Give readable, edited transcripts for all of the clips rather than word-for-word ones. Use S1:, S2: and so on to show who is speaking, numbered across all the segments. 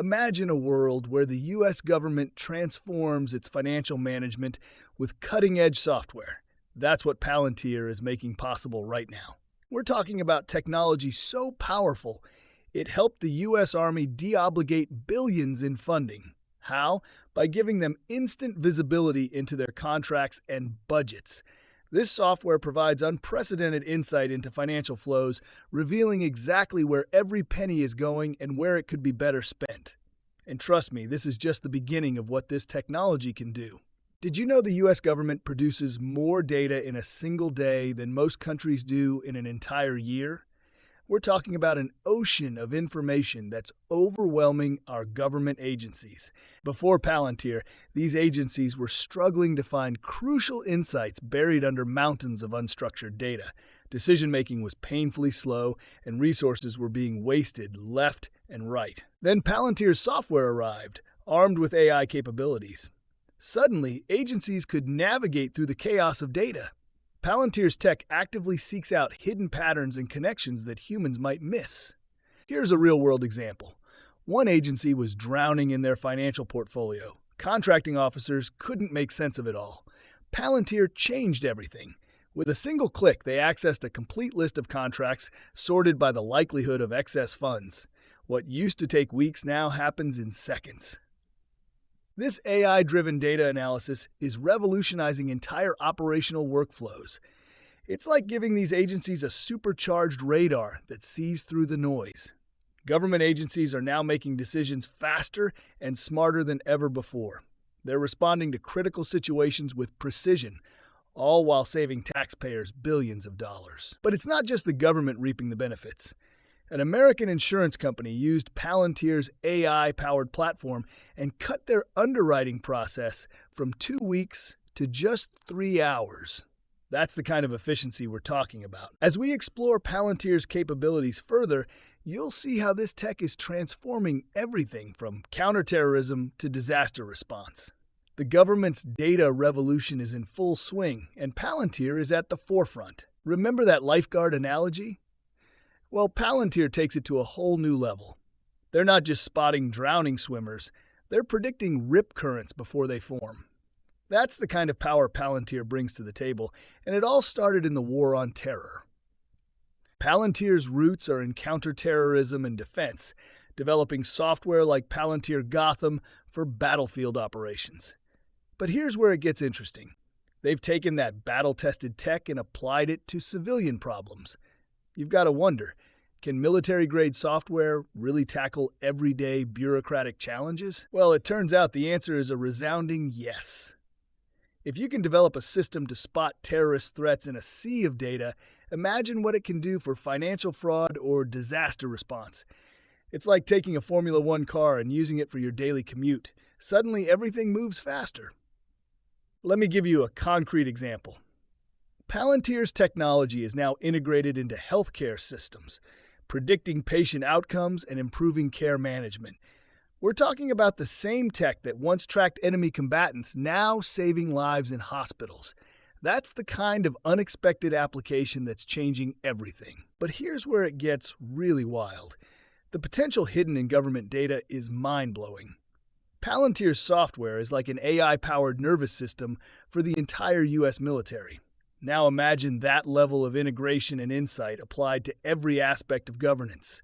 S1: Imagine a world where the U.S. government transforms its financial management with cutting-edge software. That's what Palantir is making possible right now. We're talking about technology so powerful, it helped the U.S. Army deobligate billions in funding. How? By giving them instant visibility into their contracts and budgets. This software provides unprecedented insight into financial flows, revealing exactly where every penny is going and where it could be better spent. And trust me, this is just the beginning of what this technology can do. Did you know the U.S. government produces more data in a single day than most countries do in an entire year? We're talking about an ocean of information that's overwhelming our government agencies. Before Palantir, these agencies were struggling to find crucial insights buried under mountains of unstructured data. Decision-making was painfully slow, and resources were being wasted left and right. Then Palantir's software arrived, armed with AI capabilities. Suddenly, agencies could navigate through the chaos of data. Palantir's tech actively seeks out hidden patterns and connections that humans might miss. Here's a real-world example. One agency was drowning in their financial portfolio. Contracting officers couldn't make sense of it all. Palantir changed everything. With a single click, they accessed a complete list of contracts sorted by the likelihood of excess funds. What used to take weeks now happens in seconds. This AI-driven data analysis is revolutionizing entire operational workflows. It's like giving these agencies a supercharged radar that sees through the noise. Government agencies are now making decisions faster and smarter than ever before. They're responding to critical situations with precision, all while saving taxpayers billions of dollars. But it's not just the government reaping the benefits. An American insurance company used Palantir's AI-powered platform and cut their underwriting process from 2 weeks to just 3 hours. That's the kind of efficiency we're talking about. As we explore Palantir's capabilities further, you'll see how this tech is transforming everything from counterterrorism to disaster response. The government's data revolution is in full swing, and Palantir is at the forefront. Remember that lifeguard analogy? Well, Palantir takes it to a whole new level. They're not just spotting drowning swimmers, they're predicting rip currents before they form. That's the kind of power Palantir brings to the table, and it all started in the war on terror. Palantir's roots are in counterterrorism and defense, developing software like Palantir Gotham for battlefield operations. But here's where it gets interesting. They've taken that battle-tested tech and applied it to civilian problems. You've got to wonder, can military-grade software really tackle everyday bureaucratic challenges? Well, it turns out the answer is a resounding yes. If you can develop a system to spot terrorist threats in a sea of data, imagine what it can do for financial fraud or disaster response. It's like taking a Formula One car and using it for your daily commute. Suddenly, everything moves faster. Let me give you a concrete example. Palantir's technology is now integrated into healthcare systems, predicting patient outcomes and improving care management. We're talking about the same tech that once tracked enemy combatants, now saving lives in hospitals. That's the kind of unexpected application that's changing everything. But here's where it gets really wild. The potential hidden in government data is mind-blowing. Palantir's software is like an AI-powered nervous system for the entire U.S. military. Now imagine that level of integration and insight applied to every aspect of governance.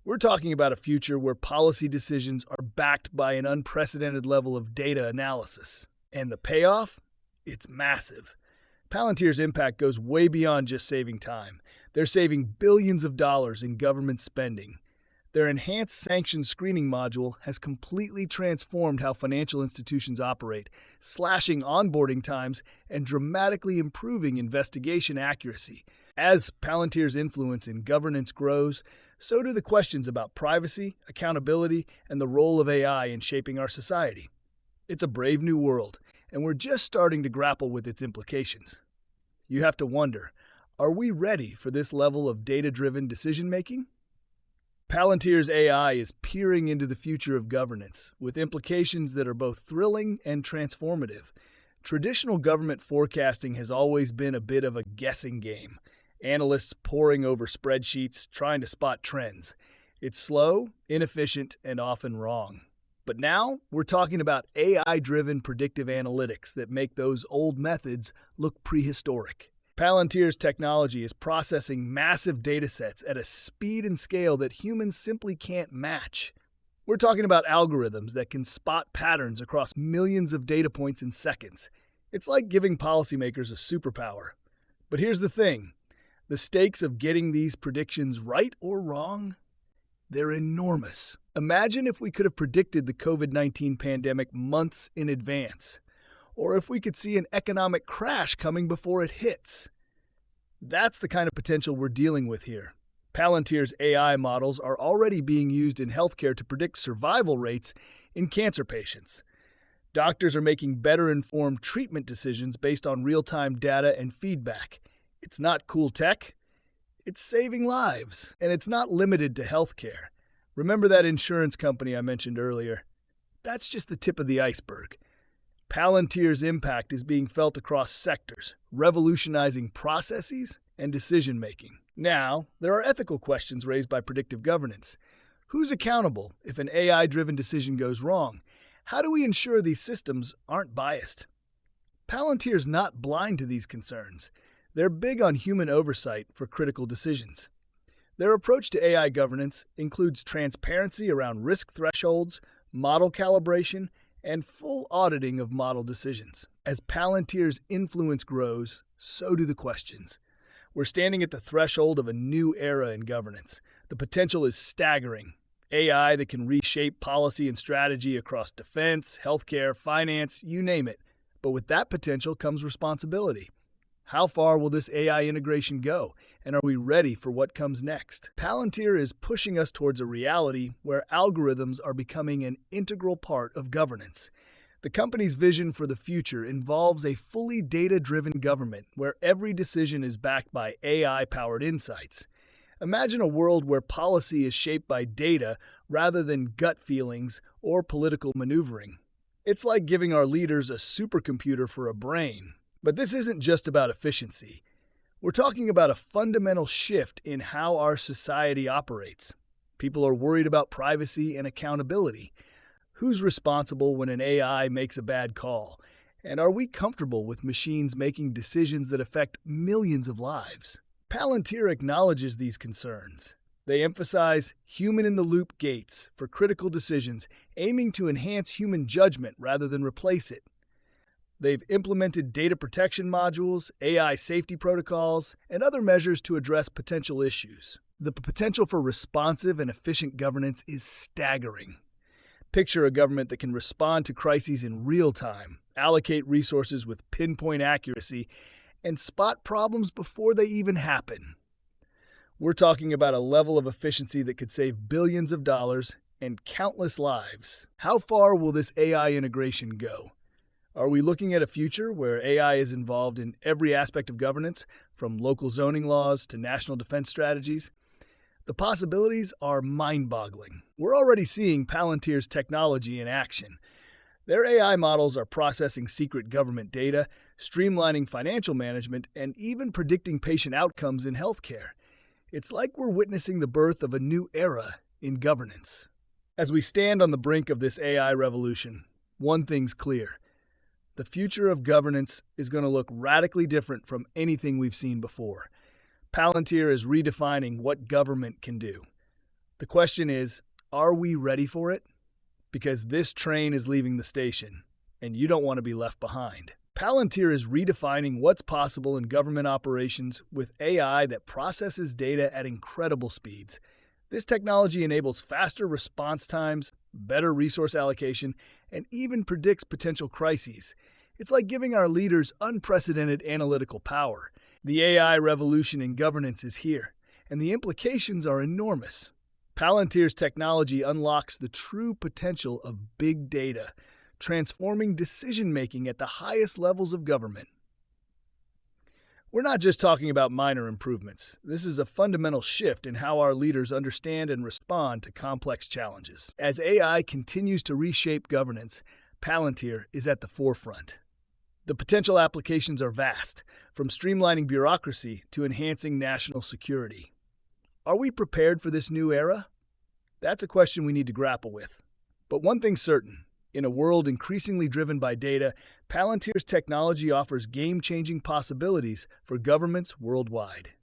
S1: We're talking about a future where policy decisions are backed by an unprecedented level of data analysis. And the payoff? It's massive. Palantir's impact goes way beyond just saving time. They're saving billions of dollars in government spending. Their enhanced sanctions screening module has completely transformed how financial institutions operate, slashing onboarding times and dramatically improving investigation accuracy. As Palantir's influence in governance grows, so do the questions about privacy, accountability, and the role of AI in shaping our society. It's a brave new world, and we're just starting to grapple with its implications. You have to wonder, are we ready for this level of data-driven decision-making? Palantir's AI is peering into the future of governance, with implications that are both thrilling and transformative. Traditional government forecasting has always been a bit of a guessing game, analysts poring over spreadsheets, trying to spot trends. It's slow, inefficient, and often wrong. But now we're talking about AI-driven predictive analytics that make those old methods look prehistoric. Palantir's technology is processing massive datasets at a speed and scale that humans simply can't match. We're talking about algorithms that can spot patterns across millions of data points in seconds. It's like giving policymakers a superpower. But here's the thing. The stakes of getting these predictions right or wrong, they're enormous. Imagine if we could have predicted the COVID-19 pandemic months in advance, or if we could see an economic crash coming before it hits. That's the kind of potential we're dealing with here. Palantir's AI models are already being used in healthcare to predict survival rates in cancer patients. Doctors are making better-informed treatment decisions based on real-time data and feedback. It's not cool tech. It's saving lives. And it's not limited to healthcare. Remember that insurance company I mentioned earlier? That's just the tip of the iceberg. Palantir's impact is being felt across sectors, revolutionizing processes and decision-making. Now, there are ethical questions raised by predictive governance. Who's accountable if an AI-driven decision goes wrong? How do we ensure these systems aren't biased? Palantir's not blind to these concerns. They're big on human oversight for critical decisions. Their approach to AI governance includes transparency around risk thresholds, model calibration, and full auditing of model decisions. As Palantir's influence grows, so do the questions. We're standing at the threshold of a new era in governance. The potential is staggering. AI that can reshape policy and strategy across defense, healthcare, finance, you name it. But with that potential comes responsibility. How far will this AI integration go? And are we ready for what comes next? Palantir is pushing us towards a reality where algorithms are becoming an integral part of governance. The company's vision for the future involves a fully data-driven government where every decision is backed by AI-powered insights. Imagine a world where policy is shaped by data rather than gut feelings or political maneuvering. It's like giving our leaders a supercomputer for a brain. But this isn't just about efficiency. We're talking about a fundamental shift in how our society operates. People are worried about privacy and accountability. Who's responsible when an AI makes a bad call? And are we comfortable with machines making decisions that affect millions of lives? Palantir acknowledges these concerns. They emphasize human-in-the-loop gates for critical decisions, aiming to enhance human judgment rather than replace it. They've implemented data protection modules, AI safety protocols, and other measures to address potential issues. The potential for responsive and efficient governance is staggering. Picture a government that can respond to crises in real time, allocate resources with pinpoint accuracy, and spot problems before they even happen. We're talking about a level of efficiency that could save billions of dollars and countless lives. How far will this AI integration go? Are we looking at a future where AI is involved in every aspect of governance, from local zoning laws to national defense strategies? The possibilities are mind-boggling. We're already seeing Palantir's technology in action. Their AI models are processing secret government data, streamlining financial management, and even predicting patient outcomes in healthcare. It's like we're witnessing the birth of a new era in governance. As we stand on the brink of this AI revolution, one thing's clear. The future of governance is going to look radically different from anything we've seen before. Palantir is redefining what government can do. The question is, are we ready for it? Because this train is leaving the station, and you don't want to be left behind. Palantir is redefining what's possible in government operations with AI that processes data at incredible speeds. This technology enables faster response times, better resource allocation, and even predicts potential crises. It's like giving our leaders unprecedented analytical power. The AI revolution in governance is here, and the implications are enormous. Palantir's technology unlocks the true potential of big data, transforming decision-making at the highest levels of government. We're not just talking about minor improvements. This is a fundamental shift in how our leaders understand and respond to complex challenges. As AI continues to reshape governance, Palantir is at the forefront. The potential applications are vast, from streamlining bureaucracy to enhancing national security. Are we prepared for this new era? That's a question we need to grapple with. But one thing's certain. In a world increasingly driven by data, Palantir's technology offers game-changing possibilities for governments worldwide.